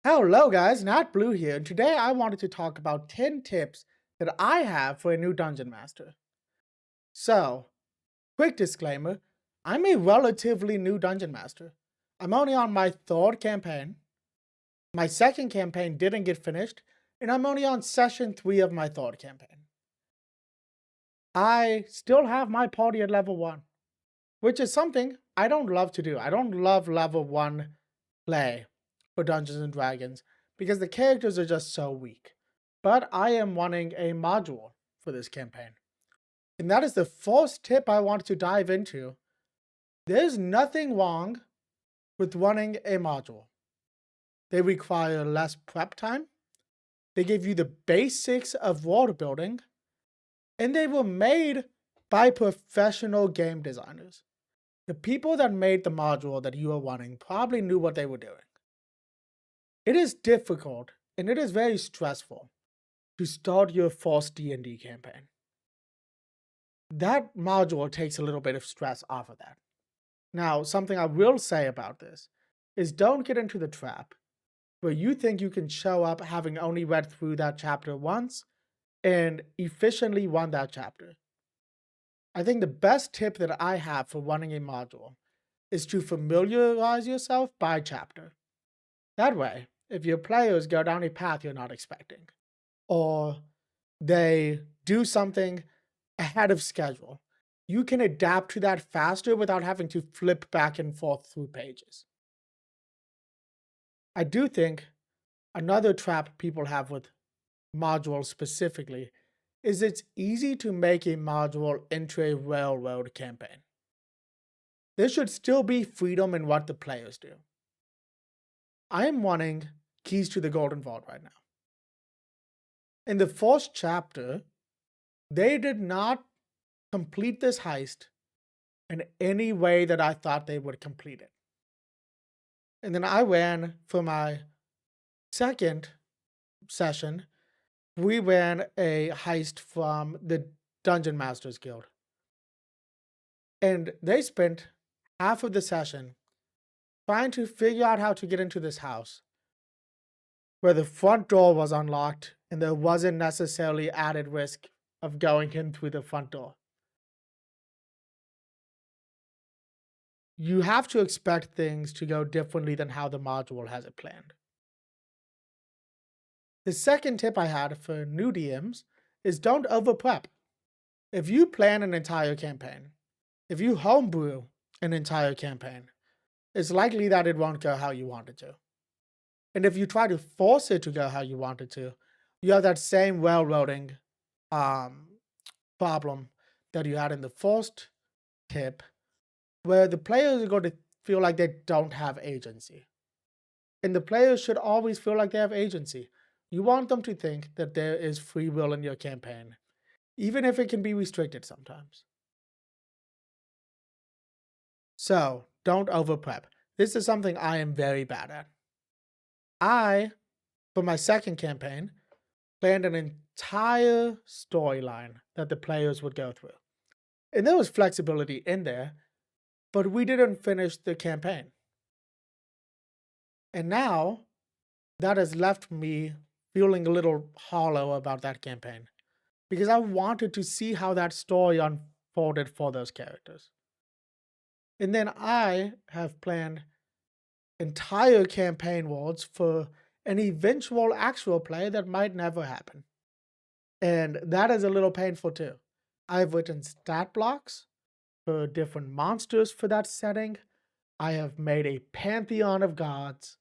Hello guys, Nat Blue here, and today I wanted to talk about 10 tips that I have for a new dungeon master. So, quick disclaimer, I'm a relatively new dungeon master. I'm only on my third campaign. My second campaign didn't get finished, and I'm only on session 3 of my third campaign. I still have my party at level 1, which is something I don't love to do. I don't love level 1 play for Dungeons and Dragons because the characters are just so weak. But I am wanting a module for this campaign. And that is the first tip I want to dive into. There's nothing wrong with running a module. They require less prep time, they give you the basics of world building, and they were made by professional game designers. The people that made the module that you are running probably knew what they were doing. It is difficult and it is very stressful to start your first D&D campaign. That module takes a little bit of stress off of that. Now, something I will say about this is don't get into the trap where you think you can show up having only read through that chapter once and efficiently run that chapter. I think the best tip that I have for running a module is to familiarize yourself by chapter. That way, if your players go down a path you're not expecting, or they do something ahead of schedule, you can adapt to that faster without having to flip back and forth through pages. I do think another trap people have with modules specifically is it's easy to make a module into a railroad campaign. There should still be freedom in what the players do. I am running Keys to the Golden Vault right now. In the first chapter, they did not complete this heist in any way that I thought they would complete it. And then I ran for my second session, we ran a heist from the Dungeon Masters Guild. And they spent half of the session trying to figure out how to get into this house where the front door was unlocked and there wasn't necessarily added risk of going in through the front door. You have to expect things to go differently than how the module has it planned. The second tip I had for new DMs is don't over prep. If you plan an entire campaign, if you homebrew an entire campaign, it's likely that it won't go how you want it to. And if you try to force it to go how you want it to, you have that same railroading problem that you had in the first tip, where the players are going to feel like they don't have agency. And the players should always feel like they have agency. You want them to think that there is free will in your campaign, even if it can be restricted sometimes. So, don't over prep. This is something I am very bad at. I, for my second campaign, planned an entire storyline that the players would go through. And there was flexibility in there, but we didn't finish the campaign. And now, that has left me feeling a little hollow about that campaign because I wanted to see how that story unfolded for those characters. And then I have planned entire campaign worlds for an eventual actual play that might never happen. And that is a little painful too. I've written stat blocks for different monsters for that setting. I have made a pantheon of gods.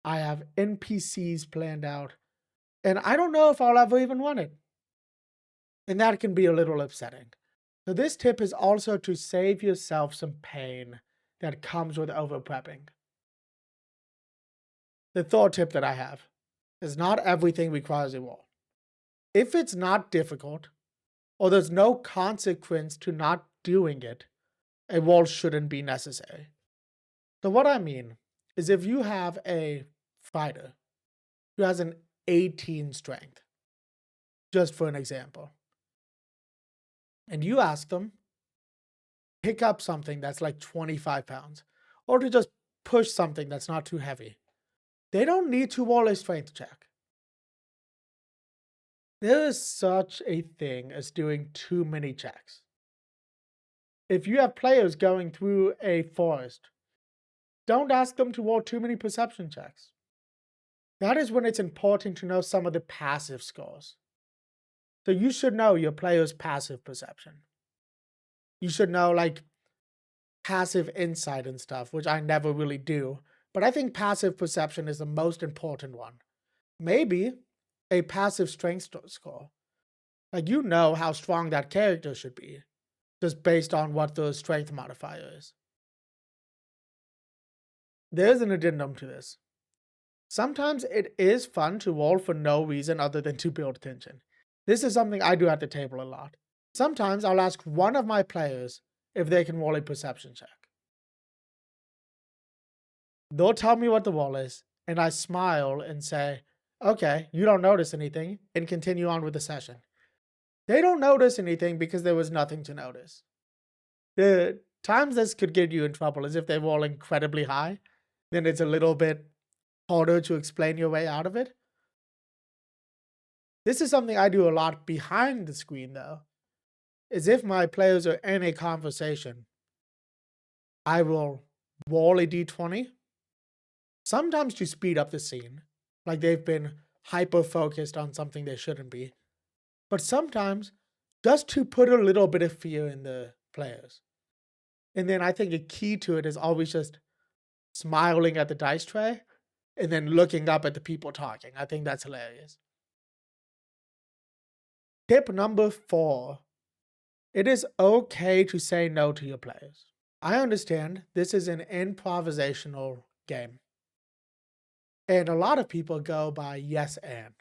I have NPCs planned out. And I don't know if I'll ever even run it. And that can be a little upsetting. So this tip is also to save yourself some pain that comes with over prepping. The third tip that I have is not everything requires a roll. If it's not difficult, or there's no consequence to not doing it, a roll shouldn't be necessary. So what I mean is if you have a fighter who has an 18 strength, just for an example, and you ask them, pick up something that's like 25 pounds, or to just push something that's not too heavy, They don't need to roll a strength check. There is such a thing as doing too many checks. If you have players going through a forest, don't ask them to roll too many perception checks. That is when it's important to know some of the passive scores. So you should know your player's passive perception. You should know like passive insight and stuff, which I never really do. But I think passive perception is the most important one. Maybe a passive strength score. Like you know how strong that character should be, just based on what the strength modifier is. There's an addendum to this. Sometimes it is fun to roll for no reason other than to build tension. This is something I do at the table a lot. Sometimes I'll ask one of my players if they can roll a perception check. They'll tell me what the roll is, and I smile and say, okay, you don't notice anything, and continue on with the session. They don't notice anything because there was nothing to notice. The times this could get you in trouble is if they roll incredibly high, then it's a little bit harder to explain your way out of it. This is something I do a lot behind the screen, though, is if my players are in a conversation, I will roll a d20, sometimes to speed up the scene, like they've been hyper-focused on something they shouldn't be, but sometimes just to put a little bit of fear in the players. And then I think a key to it is always just smiling at the dice tray and then looking up at the people talking. I think that's hilarious. Tip number 4. It is okay to say no to your players. I understand this is an improvisational game. And a lot of people go by yes and.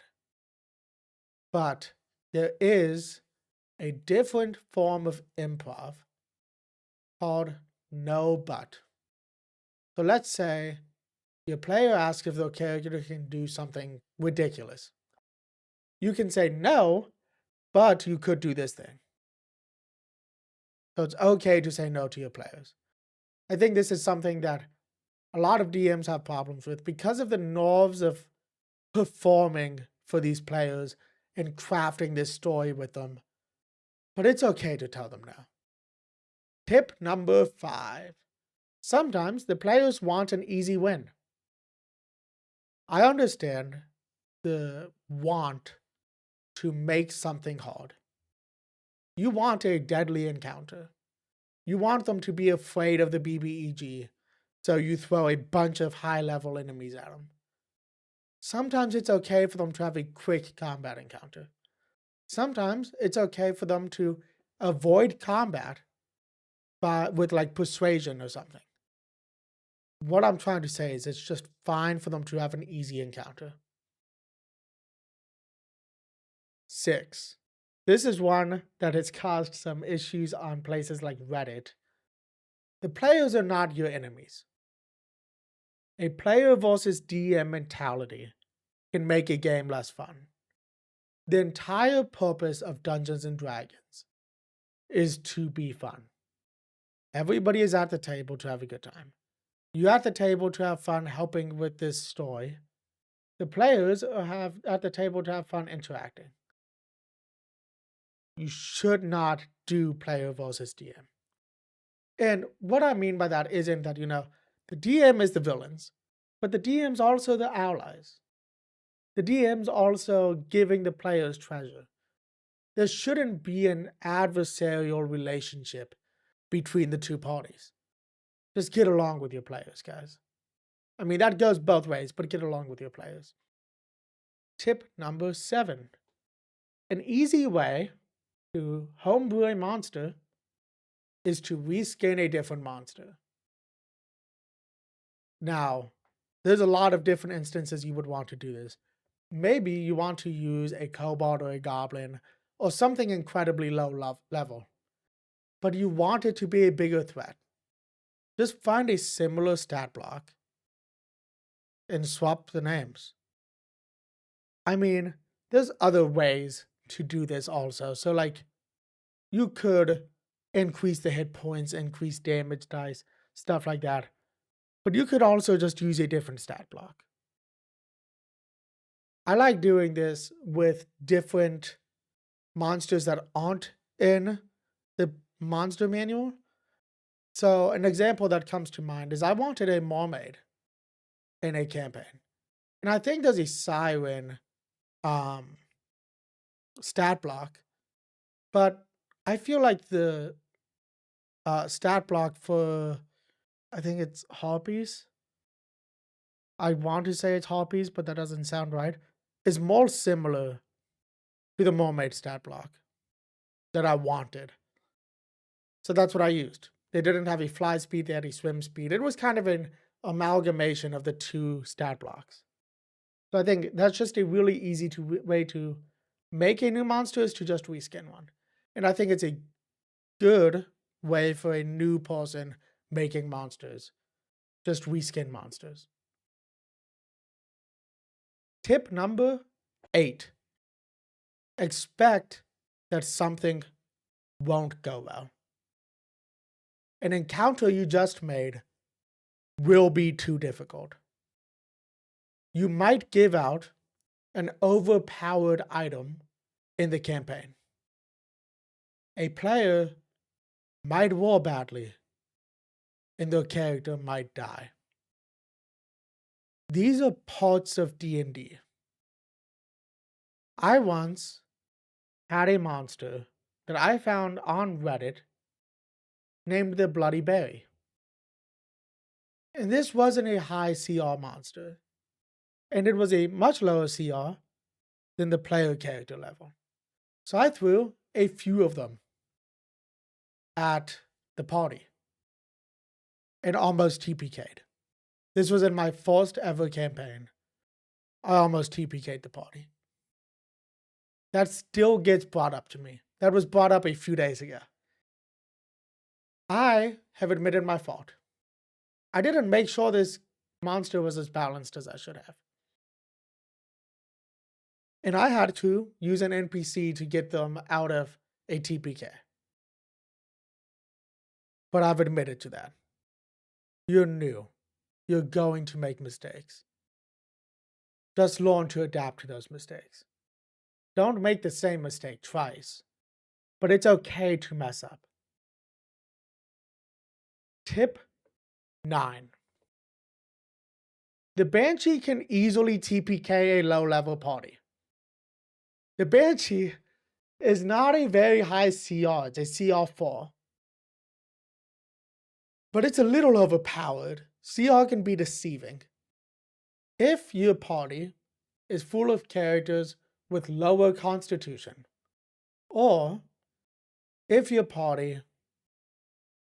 But there is a different form of improv called no but. So let's say your player asks if their character can do something ridiculous. You can say no, but you could do this thing. So it's okay to say no to your players. I think this is something that a lot of DMs have problems with because of the nerves of performing for these players and crafting this story with them. But it's okay to tell them no. Tip number 5. Sometimes the players want an easy win. I understand the want to make something hard. You want a deadly encounter. You want them to be afraid of the BBEG, so you throw a bunch of high-level enemies at them. Sometimes it's okay for them to have a quick combat encounter. Sometimes it's okay for them to avoid combat with like persuasion or something. What I'm trying to say is it's just fine for them to have an easy encounter. 6. This is one that has caused some issues on places like Reddit. The players are not your enemies. A player versus DM mentality can make a game less fun. The entire purpose of Dungeons and Dragons is to be fun. Everybody is at the table to have a good time. You're at the table to have fun helping with this story. The players are at the table to have fun interacting. You should not do player versus DM. And what I mean by that isn't that, the DM is the villains, but the DM's also the allies. The DM's also giving the players treasure. There shouldn't be an adversarial relationship between the two parties. Just get along with your players, guys. I mean, that goes both ways, but get along with your players. Tip number 7. An easy way to homebrew a monster is to reskin a different monster. Now, there's a lot of different instances you would want to do this. Maybe you want to use a kobold or a goblin or something incredibly low level, but you want it to be a bigger threat. Just find a similar stat block and swap the names. I mean, there's other ways to do this also. So like, you could increase the hit points, increase damage dice, stuff like that. But you could also just use a different stat block. I like doing this with different monsters that aren't in the monster manual. So an example that comes to mind is I wanted a mermaid in a campaign. And I think there's a siren um, stat block, but I feel like the stat block for, I think it's harpies. I want to say it's harpies, but that doesn't sound right. Is more similar to the mermaid stat block that I wanted. So that's what I used. They didn't have a fly speed, they had a swim speed. It was kind of an amalgamation of the two stat blocks. So I think that's just a really easy way to make a new monster is to just reskin one. And I think it's a good way for a new person making monsters. Just reskin monsters. Tip number 8. Expect that something won't go well. An encounter you just made will be too difficult. You might give out an overpowered item in the campaign. A player might roll badly and their character might die. These are parts of D&D. I once had a monster that I found on Reddit named the Bloody Berry. And this wasn't a high CR monster, and it was a much lower CR than the player character level. So I threw a few of them at the party and almost TPK'd. This was in my first ever campaign. I almost TPK'd the party. That still gets brought up to me. That was brought up a few days ago. I have admitted my fault. I didn't make sure this monster was as balanced as I should have. And I had to use an NPC to get them out of a TPK. But I've admitted to that. You're new. You're going to make mistakes. Just learn to adapt to those mistakes. Don't make the same mistake twice. But it's okay to mess up. Tip 9. The Banshee can easily TPK a low-level party. The Banshee is not a very high CR. It's a CR4. But it's a little overpowered. CR can be deceiving. If your party is full of characters with lower constitution, or if your party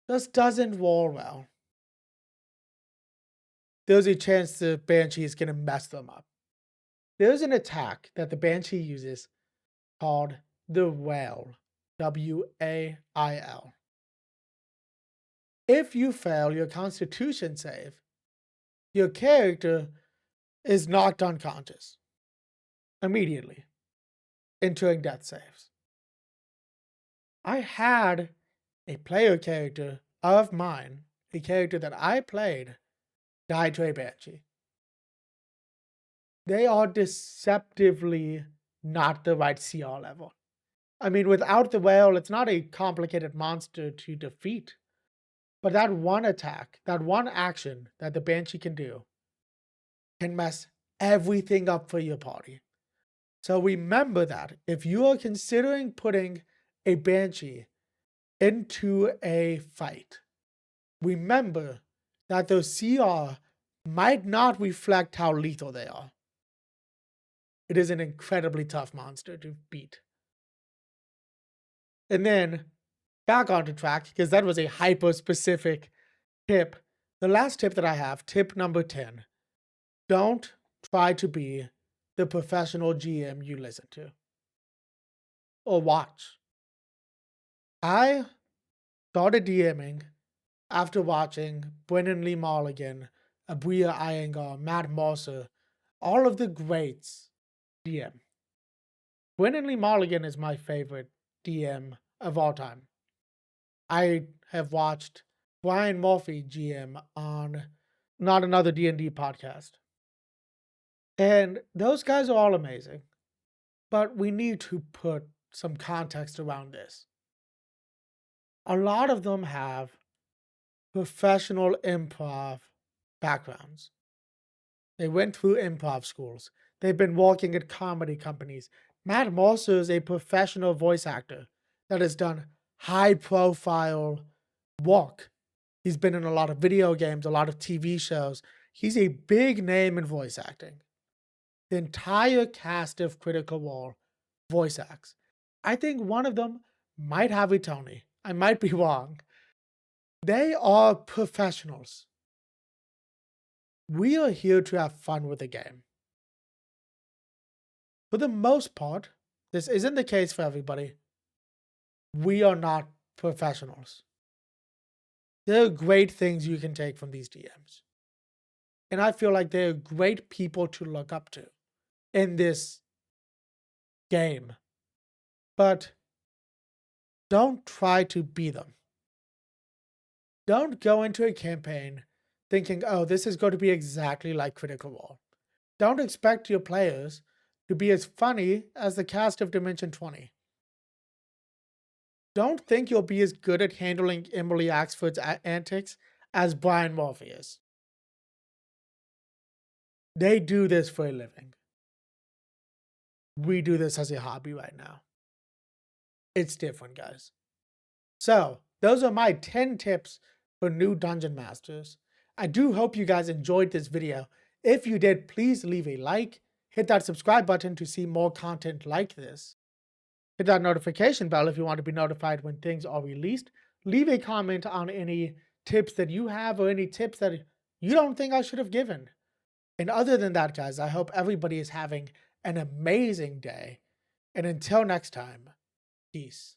just doesn't roll well, there's a chance the Banshee is going to mess them up. There's an attack that the Banshee uses called the Wail. W-A-I-L. If you fail your constitution save, your character is knocked unconscious immediately, entering death saves. I had a player character of mine, a character that I played, die to a Banshee. They are deceptively not the right CR level. I mean, without the Whale, it's not a complicated monster to defeat. But that one attack, that one action that the Banshee can do, can mess everything up for your party. So remember that if you are considering putting a Banshee into a fight, remember that those CR might not reflect how lethal they are. It is an incredibly tough monster to beat. And then back onto track, because that was a hyper-specific tip. The last tip that I have, tip number 10, don't try to be the professional GM you listen to or watch. I started DMing after watching Brennan Lee Mulligan, Abuya Iyengar, Matt Mercer, all of the greats DM. Brennan Lee Mulligan is my favorite DM of all time. I have watched Brian Murphy GM on Not Another D&D podcast. And those guys are all amazing. But we need to put some context around this. A lot of them have professional improv backgrounds. They went through improv schools. They've been working at comedy companies. Matt Mercer is a professional voice actor that has done high profile work. He's been in a lot of video games, a lot of TV shows. He's a big name in voice acting. The entire cast of Critical Role voice acts. I think one of them might have a Tony. I might be wrong. They are professionals. We are here to have fun with the game. For the most part, this isn't the case for everybody. We are not professionals. There are great things you can take from these DMs. And I feel like they're great people to look up to in this game. But don't try to be them. Don't go into a campaign thinking, oh, this is going to be exactly like Critical Role. Don't expect your players to be as funny as the cast of Dimension 20. Don't think you'll be as good at handling Emily Axford's antics as Brian Murphy is. They do this for a living. We do this as a hobby right now. It's different, guys. So, those are my 10 tips for new Dungeon Masters. I do hope you guys enjoyed this video. If you did, please leave a like, hit that subscribe button to see more content like this. Hit that notification bell if you want to be notified when things are released. Leave a comment on any tips that you have or any tips that you don't think I should have given. And other than that, guys, I hope everybody is having an amazing day. And until next time, peace.